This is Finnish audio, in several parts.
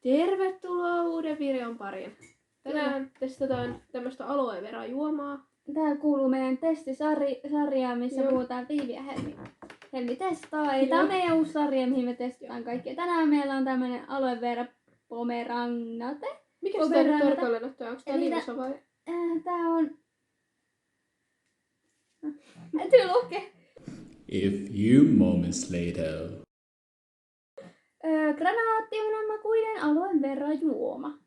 Tervetuloa uuden videon pariin. Tänään testataan tämmöstä aloe vera juomaa. Tää kuuluu meidän testisarjaan, missä puhutaan Viivi ja Helmi testaa. Eli tää on meidän uusi sarja, mihin me testataan kaikkea. Tänään meillä on tämmönen aloe vera pomerangnate. Mikä sitä nyt tarkalleen ottaa? Onko tää liimosa vai? Tää on... Täytyy lukea. A few moments later. Granaattimunamakuinen aloe vera juoma.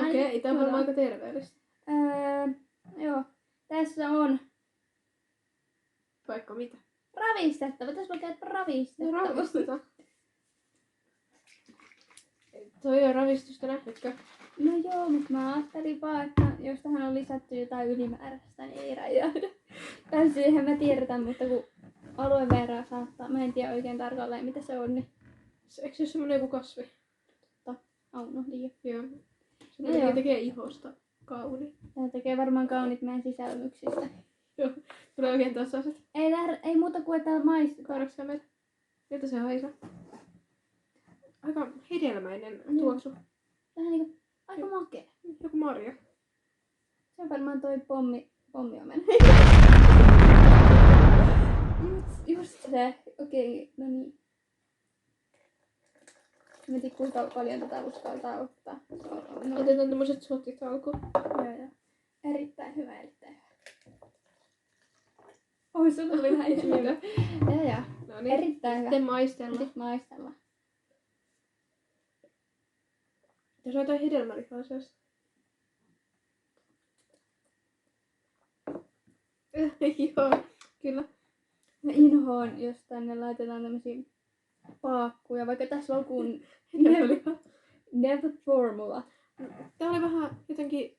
Okei, tää on varmaan aika terveellistä. Joo. Tässä on Vaikka mitä. ravistettava. Tässä lukee, että ravistettava. No ravistetaan. Toi on ravistusta nähnytkö? No joo, mutta mä ajattelin vaan, että jos tähän on lisätty jotain ylimääräistä, niin ei räjähdä. Tai siihen mä tiedetään, mutta kun aloe vera saattaa, mä en tiedä oikein tarkalleen mitä se on, niin Eikö se ole semmonen joku kasvi? unohdin jo. Joo. Se No joo. tekee ihosta kauni. Tää tekee varmaan kaunit meidän sisälmyksistä. Joo. Tulee oikein tasaiset. Ei muuta kuin että maistuu. Kaadaksä meitä? Miltä se haisee? Aika hedelmäinen tuoksu. Vähän niinku aika makea. Joku marja. Se on varmaan toi pommiomen. Just se. Okei, no niin. Mä en tiedä kuinka paljon tätä uskaltaa ottaa. No, Otetaan tämmöset shotit alkuun. joo. Erittäin hyvä. Oi, sulla tuli vähän ilmiö. Joo. No niin. Erittäin hyvä. Sitten maistellaan. Sitten maistellaan. Jos on jotain hedelmälihaa seassa. Joo, kyllä. Mä inhoon, jos tänne laitetaan tämmösiä paakkuja, vaikka tässä alkuun Hedelmälihaa. Never Formula. Tää oli vähän jotenkin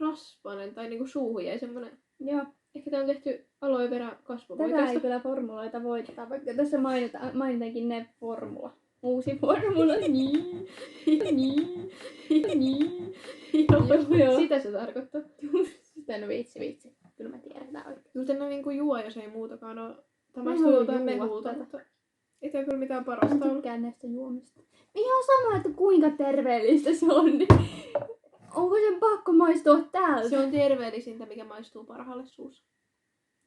rasvainen tai niinku suuhun jäi semmonen. Joo, Ehkä tää on tehty aloe vera tätä ei kasvovoiteesta. kyllä formuloita voittaa, vaikka tässä mainitaankin Never Formula. Uusi formula, niin. Joo. Sitä se tarkoittaa. Sitten no vitsi. Kyllä mä tiedän tää oikein. Mutta en oo niinku juo, jos ei muutakaan oo. Tämä Mä maistuu haluan jotain juua mehulta, tätä. mutta ei tää kyllä mitään Mä parasta ollut. tykkään näistä juomista. Ihan sama, että kuinka terveellistä se on, niin onko sen pakko maistua täältä? Se on terveellisintä, mikä maistuu parhaalle suussa.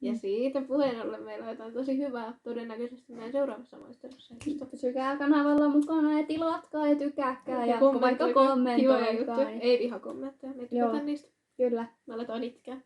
Ja siitä puheen ollen meillä on jotain tosi hyvää todennäköisesti meidän seuraavassa maistelussa. Pysykää kanavalla mukana ja tilatkaa ja tykäkkää ja vaikka Kivoja juttuja. kommentoikaa. Ei vihakommentteja, me tykätään niistä. Kyllä. Me aletaan itkeä.